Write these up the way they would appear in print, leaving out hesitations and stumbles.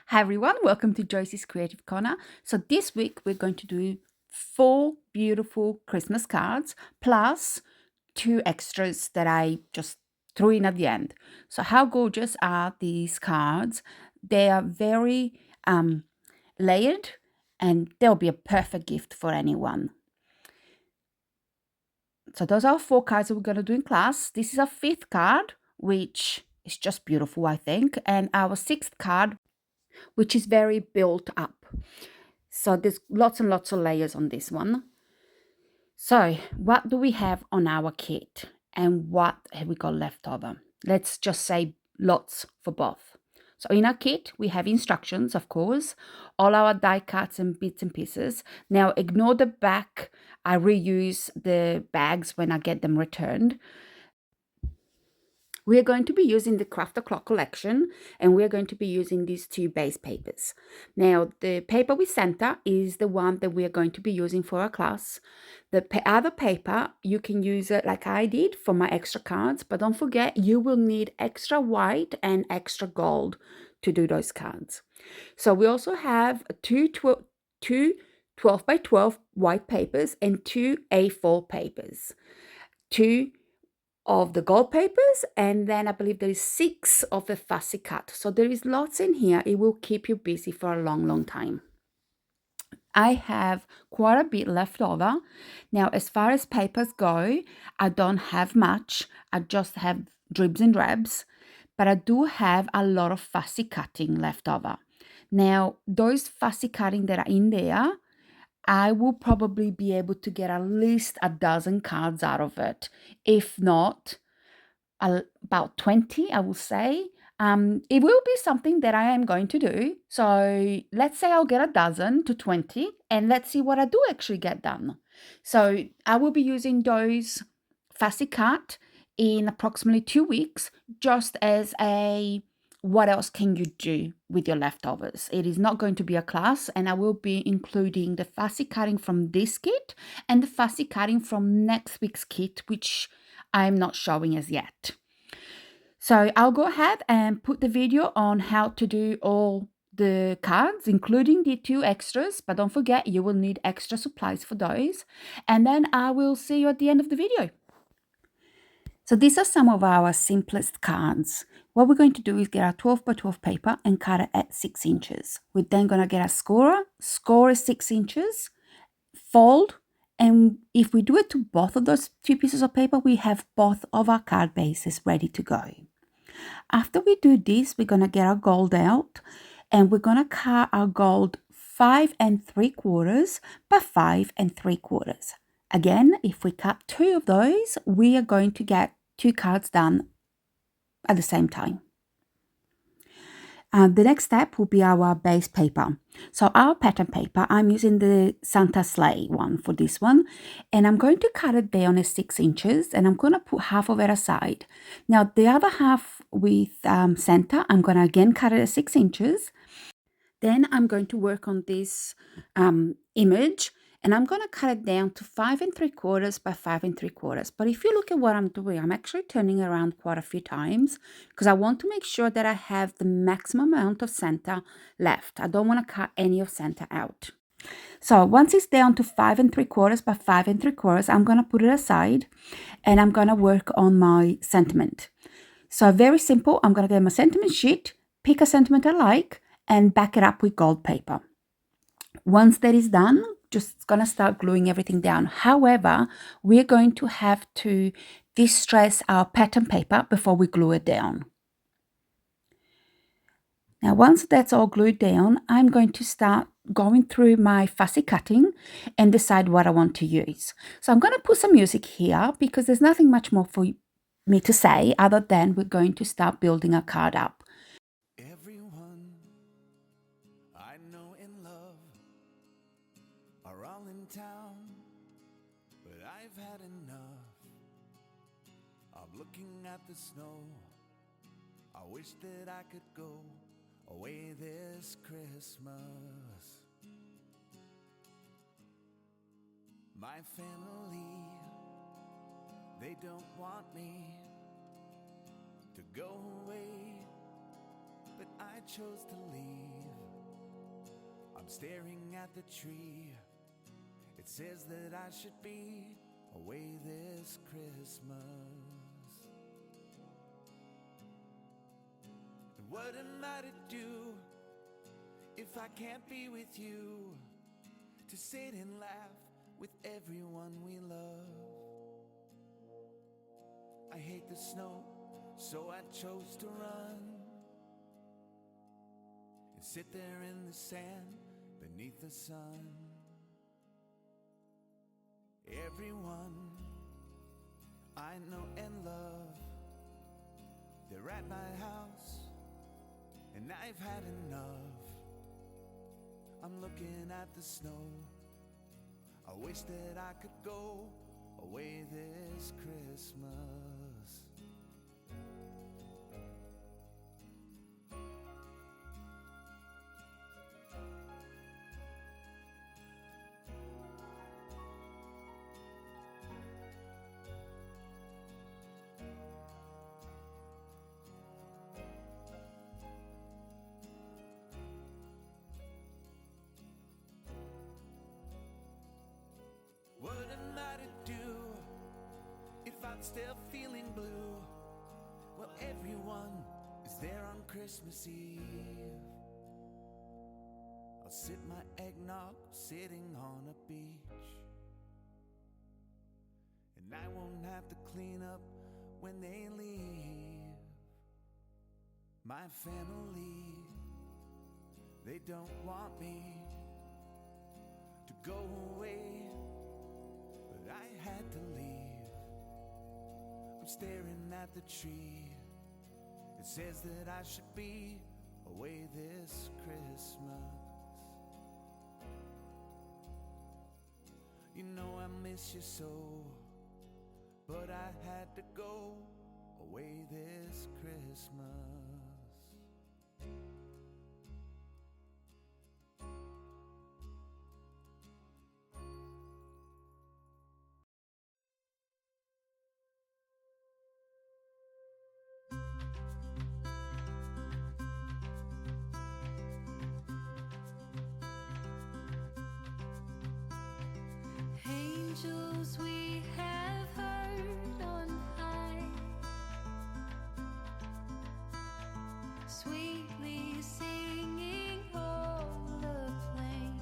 Hi everyone, welcome to Joyce's Creative Corner. So this week we're going to do 4 beautiful Christmas cards plus 2 extras that I just threw in at the end. So how gorgeous are these cards? They are very layered and they'll be a perfect gift for anyone. So those are 4 cards that we're going to do in class. This is our 5th card, which is just beautiful, I think, and our 6th card, which is very built up. So there's lots and lots of layers on this one. So what do we have on our kit and what have we got left over? Let's just say lots for both. So in our kit, we have instructions, of course, all our die cuts and bits and pieces. Now ignore the back. I reuse the bags when I get them returned. We are going to be using the Craft the Clock collection and we are going to be using these 2 base papers. Now, the paper with center is the one that we are going to be using for our class. The other paper, you can use it like I did for my extra cards, but don't forget you will need extra white and extra gold to do those cards. So we also have two 12 by 12 white papers and 2 A4 papers. 2 of the gold papers, and then I believe there is 6 of the fussy cut. So there is lots in here. It will keep you busy for a long time. I have quite a bit left over. Now, as far as papers go, I don't have much. I just have dribs and drabs, but I do have a lot of fussy cutting left over. Now, those fussy cutting that are in there, I will probably be able to get at least a dozen cards out of it. If not, about 20, I will say. It will be something that I am going to do. So let's say I'll get a dozen to 20 and let's see what I do actually get done. So I will be using those fussy cut in approximately 2 weeks just as a what else can you do with your leftovers? It is not going to be a class, and I will be including the fussy cutting from this kit and the fussy cutting from next week's kit, which I'm not showing as yet. So I'll go ahead and put the video on how to do all the cards, including the 2 extras, but don't forget you will need extra supplies for those. And then I will see you at the end of the video. So these are some of our simplest cards. What we're going to do is get our 12 by 12 paper and cut it at 6 inches. We're then going to get a scorer. Score is 6 inches. Fold. And if we do it to both of those 2 pieces of paper, we have both of our card bases ready to go. After we do this, we're going to get our gold out and we're going to cut our gold 5 3/4 by 5 3/4. Again, if we cut 2 of those, we are going to get 2 cards done at the same time. The next step will be our base paper. So our pattern paper, I'm using the Santa Sleigh one for this one. And I'm going to cut it down at 6 inches and I'm going to put half of it aside. Now the other half with center, I'm going to again cut it at 6 inches. Then I'm going to work on this image and I'm going to cut it down to 5 3/4 by 5 3/4. But if you look at what I'm doing, I'm actually turning around quite a few times because I want to make sure that I have the maximum amount of center left. I don't want to cut any of center out. So once it's down to 5 3/4 by 5 3/4, I'm going to put it aside and I'm going to work on my sentiment. So very simple. I'm going to get my sentiment sheet, pick a sentiment I like, and back it up with gold paper. Once that is done, just gonna start gluing everything down. However, we're going to have to distress our pattern paper before we glue it down. Now, once that's all glued down, I'm going to start going through my fussy cutting and decide what I want to use. So I'm going to put some music here because there's nothing much more for me to say other than we're going to start building a card up. Everyone I know in love are all in town, but I've had enough of looking at the snow. I wish that I could go away this Christmas. My family, they don't want me to go away, but I chose to leave. I'm staring at the tree. It says that I should be away this Christmas. And what am I to do if I can't be with you? To sit and laugh with everyone we love. I hate the snow, so I chose to run and sit there in the sand beneath the sun. Everyone I know and love, they're at my house, and I've had enough. I'm looking at the snow. I wish that I could go away this Christmas. What am I to do if I'm still feeling blue? Well, everyone is there on Christmas Eve. I'll sip my eggnog sitting on a beach, and I won't have to clean up when they leave. My family, they don't want me to go away, but I had to leave. I'm staring at the tree. It says that I should be away this Christmas. You know I miss you so, but I had to go away this Christmas. Angels we have heard on high, sweetly singing o'er the plain,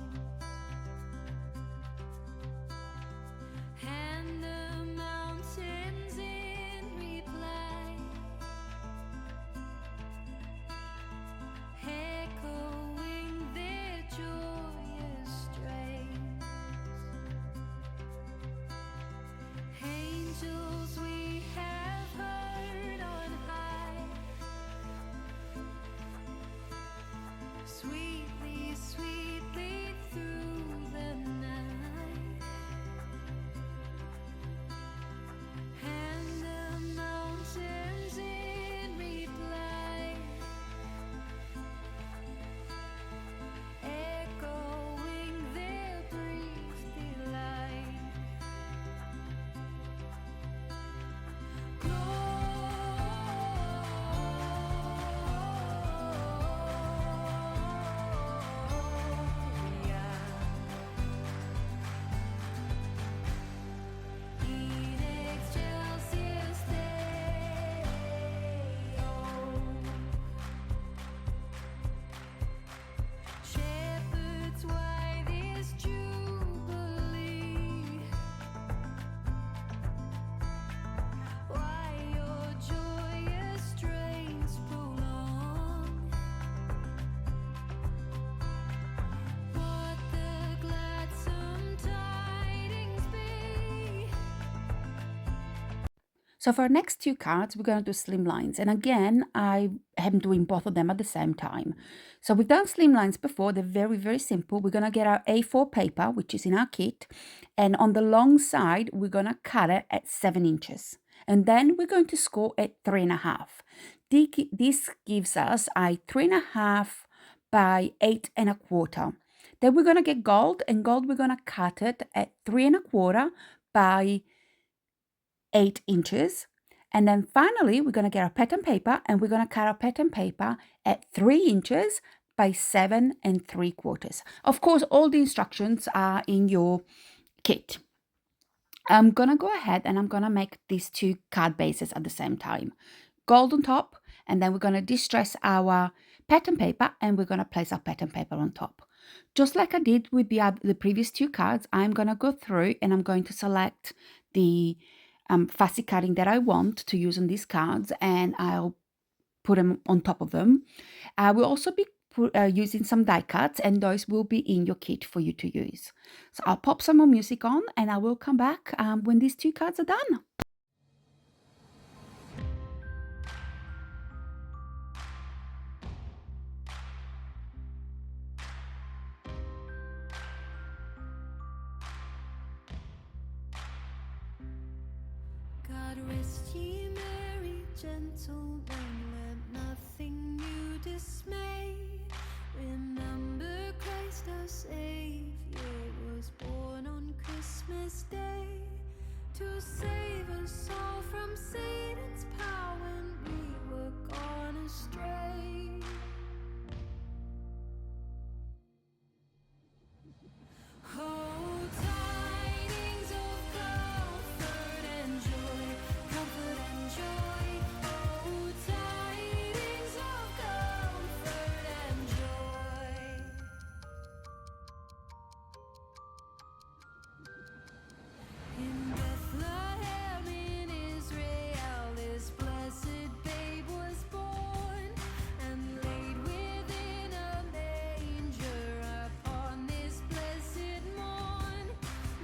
and the mountains in reply, echoing their joyous strains. Angels we have heard on high, sweetly, sweetly through the night, and the mountains in reply, echoing their brief delight. Shepherds, why this jubilee? Why your joyous strains prolong? What the gladsome tidings be? So for our next two cards, we're going to do slimlines. And again, I am doing both of them at the same time. So we've done slimlines before. They're very, very simple. We're going to get our A4 paper, which is in our kit. And on the long side, we're going to cut it at 7 inches. And then we're going to score at 3.5. This gives us a 3.5 by 8.25. Then we're going to get gold, and gold we're going to cut it at 3.25 by 8 inches. And then finally, we're going to get our pattern paper and we're going to cut our pattern paper at 3 inches by 7 3/4. Of course, all the instructions are in your kit. I'm going to go ahead and I'm going to make these 2 card bases at the same time. Gold on top, and then we're going to distress our pattern paper and we're going to place our pattern paper on top. Just like I did with the previous 2 cards, I'm going to go through and I'm going to select the fussy cutting that I want to use on these cards, and I'll put them on top of them. I will also be using some die cuts, and those will be in your kit for you to use. So I'll pop some more music on and I will come back when these 2 cards are done. God rest ye merry gentlemen, let nothing you dismay. Remember Christ our Savior was born on Christmas Day to save us all from Satan's power when we were gone astray. Oh, tidings of comfort and joy, comfort and joy. Oh, tidings of comfort and joy. In Bethlehem in Israel, this blessed babe was born and laid within a manger upon this blessed morn.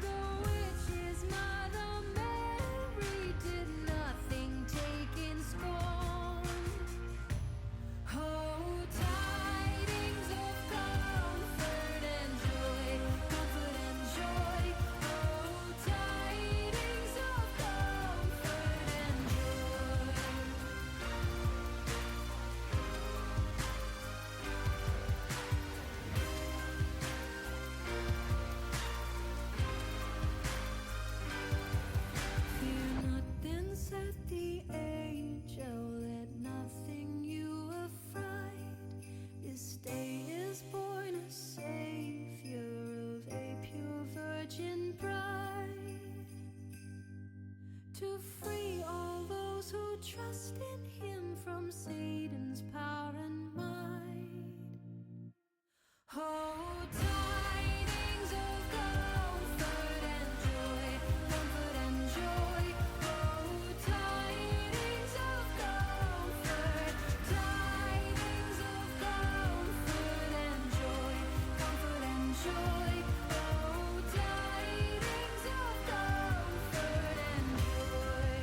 The witch's mother Mary did nothing take in scorn. Oh, tidings of comfort and joy, comfort and joy. Oh, tidings of comfort and joy. Fear not, then said the angel, let nothing you affright. This day is born a Savior of a pure virgin bride, to free all those who trust in him from Satan's power and might. Oh, tidings of comfort and joy, comfort and joy. Oh, tidings of comfort, tidings of comfort and joy, comfort and joy. Oh, tidings of comfort and joy.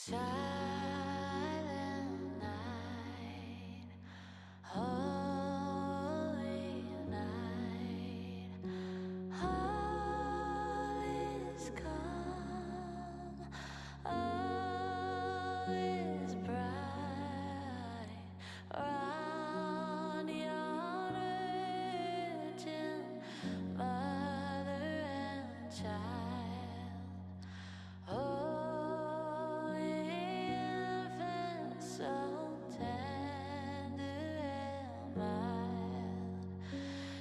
Silent night, holy night, all is calm, all is bright, round yon virgin mother and child. Holy infant, so tender and mild,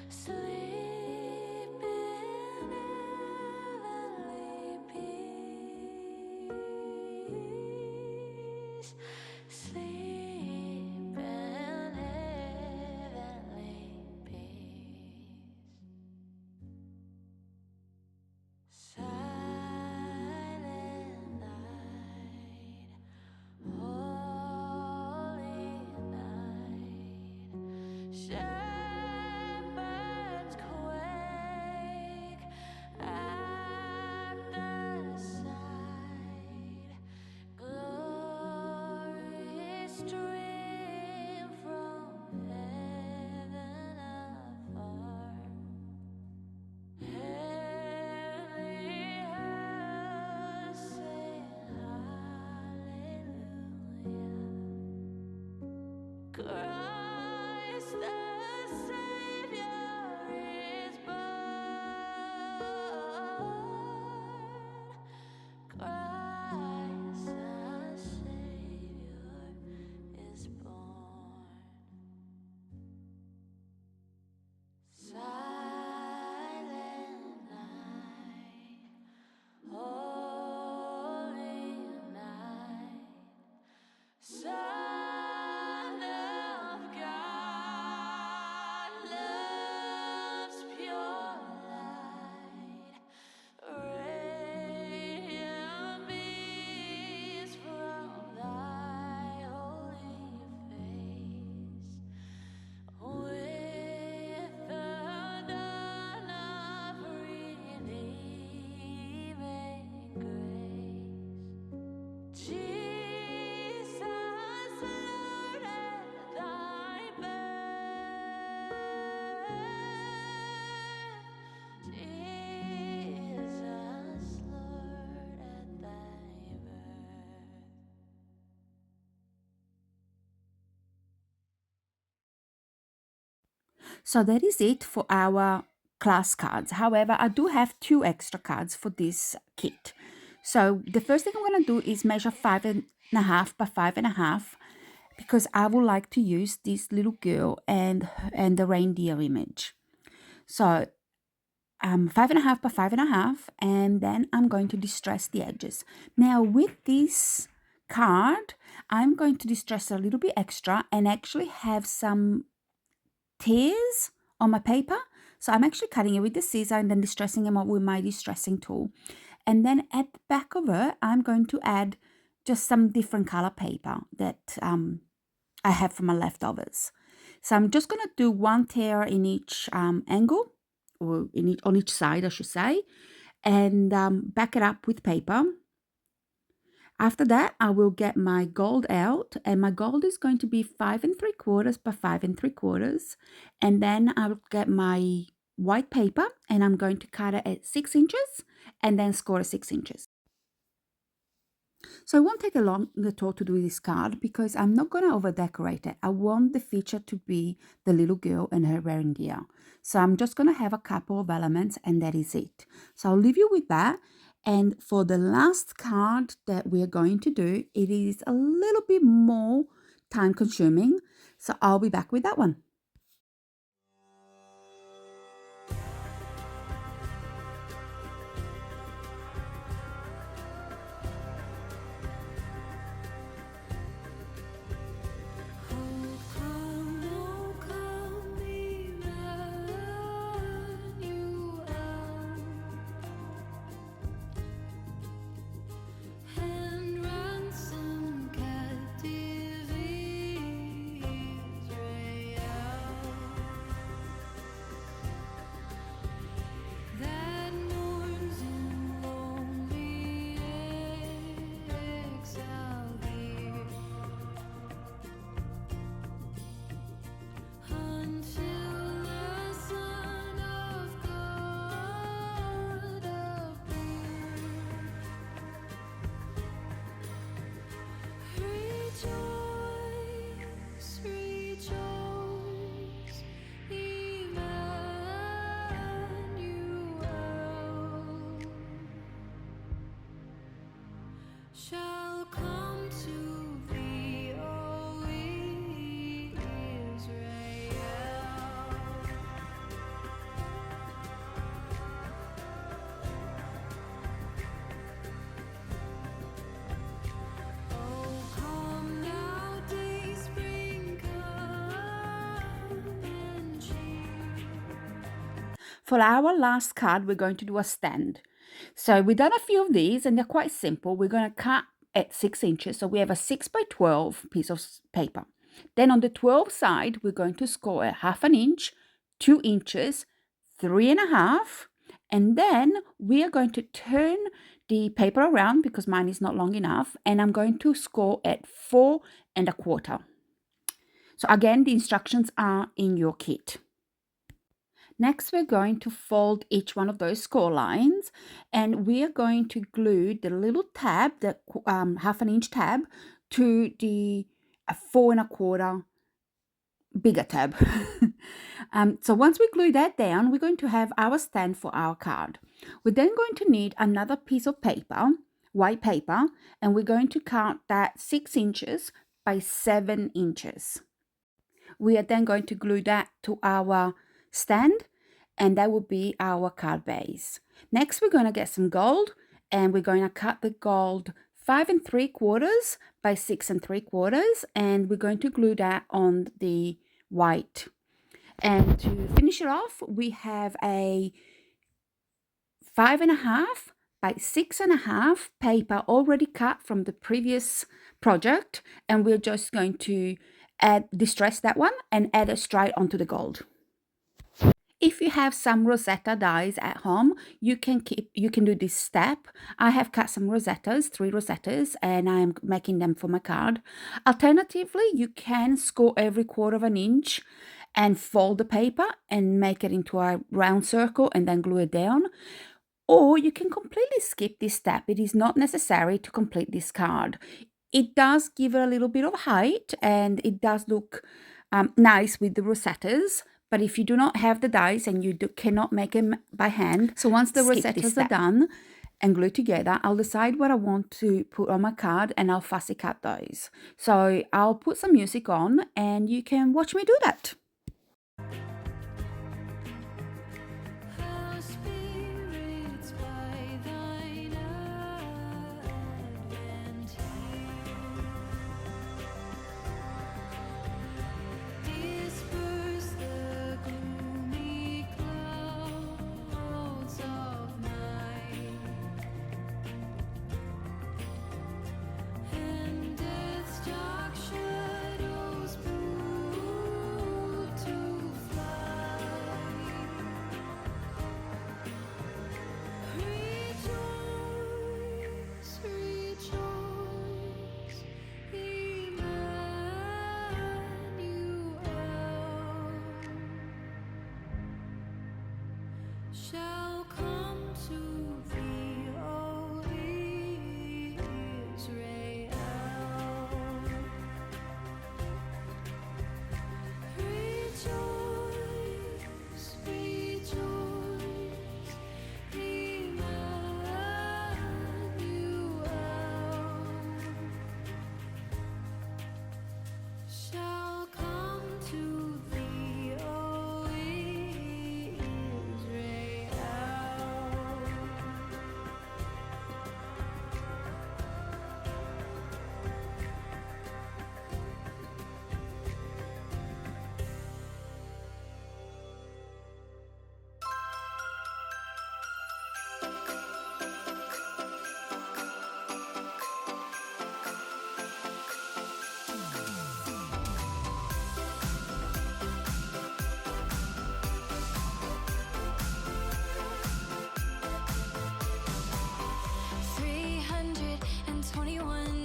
sleep in heavenly peace, sleep in heavenly peace. Silent night, holy night, shepherds quake at the sight, glorious So that is it for our class cards. However, I do have 2 extra cards for this kit. So the first thing I'm going to do is measure 5.5 by 5.5 because I would like to use this little girl and the reindeer image. So 5.5 by 5.5, and then I'm going to distress the edges. Now with this card, I'm going to distress a little bit extra and actually have some tears on my paper. So I'm actually cutting it with the scissor and then distressing them with my distressing tool. And then at the back of it, I'm going to add just some different color paper that I have from my leftovers. So I'm just going to do one tear in each angle, or on each side, I should say, and back it up with paper. After that, I will get my gold out, and my gold is going to be 5 3/4 by 5 3/4. And then I'll get my white paper, and I'm going to cut it at 6 inches, and then score 6 inches. So it won't take a long at all to do this card because I'm not going to over decorate it. I want the feature to be the little girl and her reindeer. So I'm just going to have a couple of elements and that is it. So I'll leave you with that. And for the last card that we're going to do, it is a little bit more time consuming. So I'll be back with that one. Oh, come, Emmanuel, and ransom captive Israel. That mourns in lonely exile here, until the Son of God appear. Rejoice, rejoice, Emmanuel shall come to thee, O Israel. Oh, come now, day spring, come and cheer. For our last card, we're going to do a stand. So we've done a few of these and they're quite simple. We're going to cut at 6 inches. So we have a 6 by 12 piece of paper. Then on the 12 side, we're going to score a 1/2 inch, 2 inches, 3.5. And then we are going to turn the paper around because mine is not long enough. And I'm going to score at 4.25. So again, the instructions are in your kit. Next, we're going to fold each one of those score lines and we are going to glue the little tab, the 1/2 inch tab, to the 4.25 bigger tab. So once we glue that down, we're going to have our stand for our card. We're then going to need another piece of paper, white paper, and we're going to cut that 6 inches by 7 inches. We are then going to glue that to our stand and that will be our card base. Next, we're going to get some gold and we're going to cut the gold 5 3/4 by 6 3/4 and we're going to glue that on the white. And to finish it off, we have a 5.5 by 6.5 paper already cut from the previous project and we're just going to distress that one and add it straight onto the gold. If you have some Rosetta dies at home, you can do this step. I have cut some Rosettas, 3 Rosettas, and I'm making them for my card. Alternatively, you can score every 1/4 inch and fold the paper and make it into a round circle and then glue it down. Or you can completely skip this step. It is not necessary to complete this card. It does give it a little bit of height and it does look nice with the Rosettas, But if you do not have the dies and you cannot make them by hand, so once the rosettas are done and glued together, I'll decide what I want to put on my card and I'll fussy cut those. So I'll put some music on and you can watch me do that. Spirits by thine advent here, disperse the gloomy clouds of night, and death's dark shadows prove to fly. Rejoice, rejoice, Emmanuel shall come to thee, O Israel. Rejoice, rejoice, Emmanuel shall come to thee, O Israel.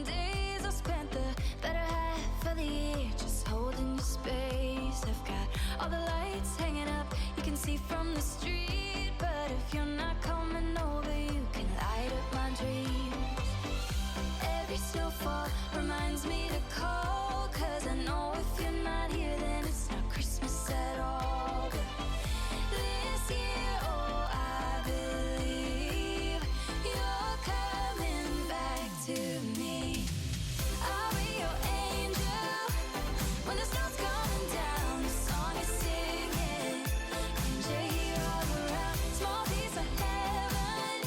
Days I spent the better half of the year just holding your space. I've got all the lights hanging up you can see from the street, but if you're not coming over, you can light up my dreams. Every snowfall reminds me to call, 'cause I know if you're not here, then it's not Christmas at all. But this year, oh, I believe you're coming back to me. I'll be your angel when the snow's coming down. The song is singing, and you're here all around. Small piece of heaven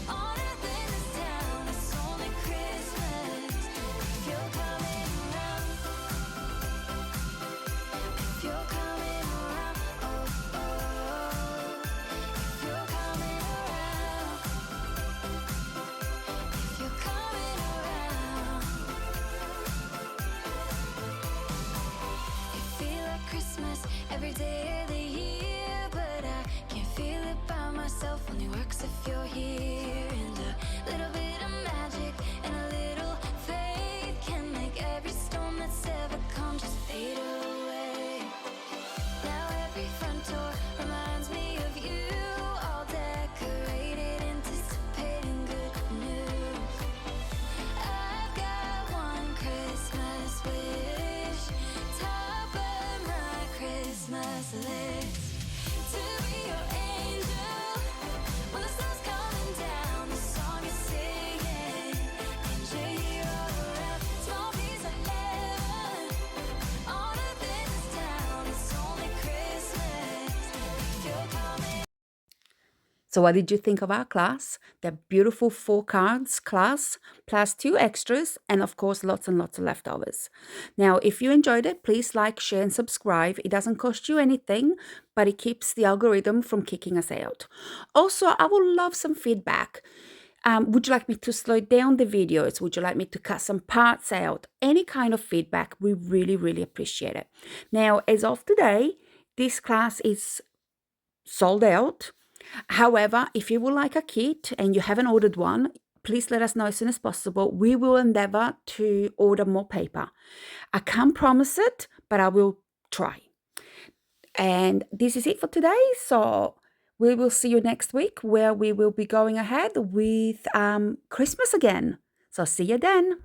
on earth in this town. It's only Christmas if you're coming around. If you're coming around, oh, oh. If you're coming around. If you're coming around. It feel like Christmas every day of the year, but I can't feel it by myself. Only works if you're here, and a little bit of magic and a little faith can make every storm that's ever come just fade away. Now every front door reminds me of you, all decorated, anticipating good news. I've got one Christmas wish, top of my Christmas list, to be your angel when the sun's coming down. The song is singing, and you're here all around. Small piece of heaven on earth in this town. It's only Christmas if you're coming. So what did you think of our class? The beautiful 4 cards class, plus 2 extras, and of course lots and lots of leftovers. Now, if you enjoyed it, please like, share, and subscribe. It doesn't cost you anything, but it keeps the algorithm from kicking us out. Also, I would love some feedback. Would you like me to slow down the videos? Would you like me to cut some parts out? Any kind of feedback, we really, really appreciate it. Now, as of today, this class is sold out. However, if you would like a kit and you haven't ordered one, please let us know as soon as possible. We will endeavor to order more paper. I can't promise it, but I will try. And this is it for today. So we will see you next week, where we will be going ahead with Christmas again. So see you then.